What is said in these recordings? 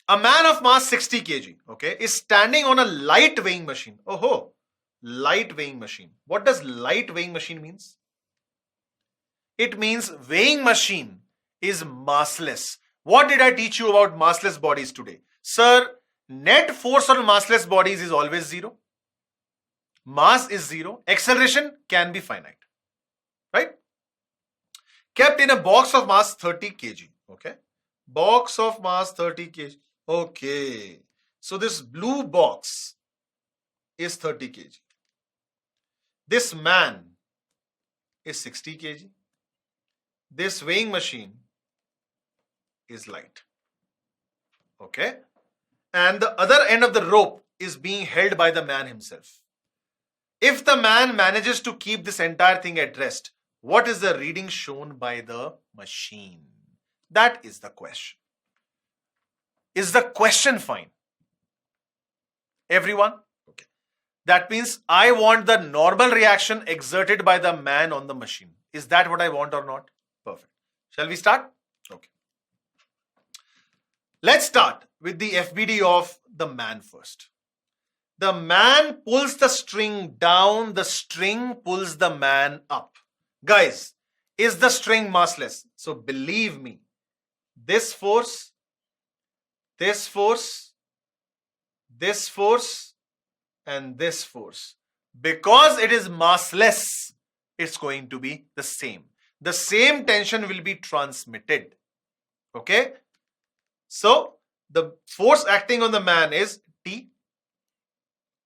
A man of mass 60 kg, okay, is standing on a light weighing machine. Oh, light weighing machine. What does light weighing machine means? It means weighing machine is massless. What did I teach you about massless bodies today? Sir, net force on massless bodies is always zero. Mass is zero. Acceleration can be finite. Right? Kept in a box of mass 30 kg. Okay. Box of mass 30 kg. Okay. So this blue box is 30 kg. This man is 60 kg. This weighing machine is light. Okay. And the other end of the rope is being held by the man himself. If the man manages to keep this entire thing at rest, what is the reading shown by the machine? That is the question. Is the question fine? Everyone? Okay. That means I want the normal reaction exerted by the man on the machine. Is that what I want or not? Perfect. Shall we start? Okay. Let's start with the FBD of the man first. The man pulls the string down, the string pulls the man up. Guys, is the string massless? So believe me, this force, this force, this force, and this force, because it is massless, it's going to be the same. The same tension will be transmitted. Okay? So, the force acting on the man is T.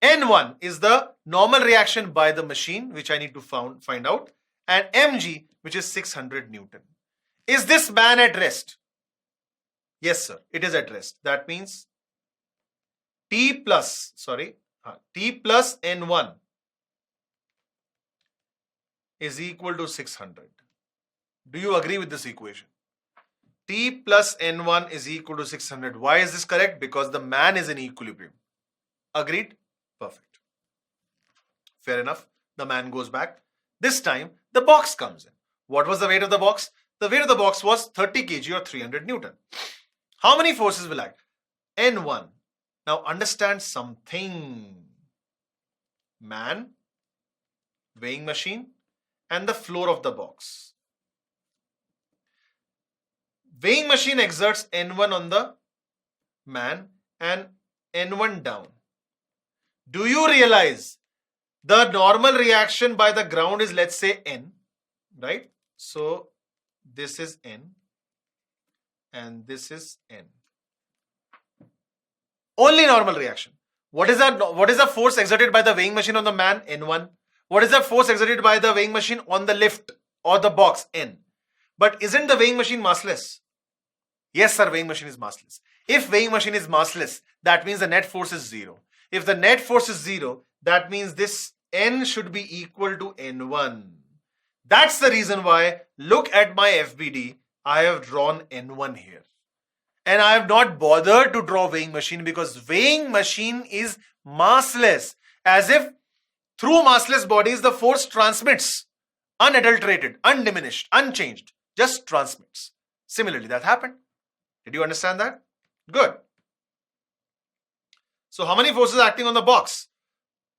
N1 is the normal reaction by the machine, which I need to find out. And mg, which is 600 Newton. Is this man at rest? Yes, sir. It is at rest. That means T plus N1 is equal to 600. Do you agree with this equation? T plus N1 is equal to 600. Why is this correct? Because the man is in equilibrium. Agreed? Perfect. Fair enough. The man goes back. This time, the box comes in. What was the weight of the box? The weight of the box was 30 kg or 300 Newton. How many forces will act? N1. Now understand something. Man, weighing machine, and the floor of the box. Weighing machine exerts N1 on the man and N1 down. Do you realize the normal reaction by the ground is, let's say, N, right? So this is N and this is N. Only normal reaction. What is the force exerted by the weighing machine on the man? N1. What is the force exerted by the weighing machine on the lift or the box? N. But isn't the weighing machine massless? Yes, sir, weighing machine is massless. If weighing machine is massless, that means the net force is 0. If the net force is 0, that means this N should be equal to N1. That's the reason why, look at my FBD, I have drawn N1 here. And I have not bothered to draw weighing machine because weighing machine is massless. As if through massless bodies, the force transmits unadulterated, undiminished, unchanged, just transmits. Similarly, that happened. Did you understand that? Good. So how many forces acting on the box?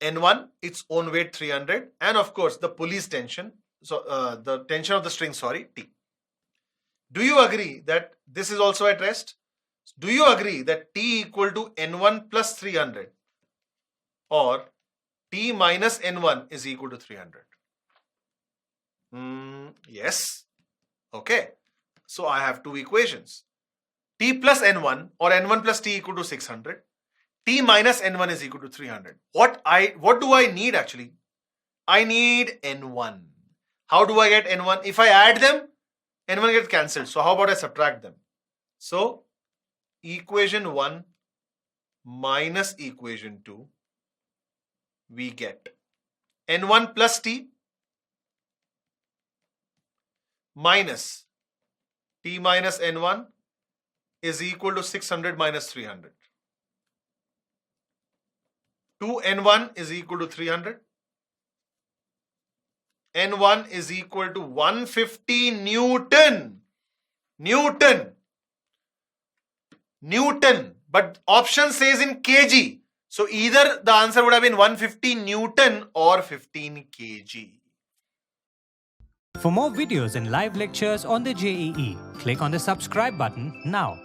N1, its own weight 300, and of course the pulley's tension, so the tension of the string, T. Do you agree that this is also at rest? Do you agree that T equal to N1 plus 300 or T minus N1 is equal to 300? Yes. Okay. So I have two equations. T plus N1 or N1 plus T equal to 600. T minus N1 is equal to 300. What do I need actually? I need N1. How do I get N1? If I add them, N1 gets cancelled. So how about I subtract them? So equation 1 minus equation 2, we get N1 plus T minus T minus N1 is equal to 600 minus 300. 2N1 is equal to 300. N1 is equal to 150 Newton. Newton, but option says in kg. So either the answer would have been 150 Newton or 15 kg. For more videos and live lectures on the JEE, click on the subscribe button now.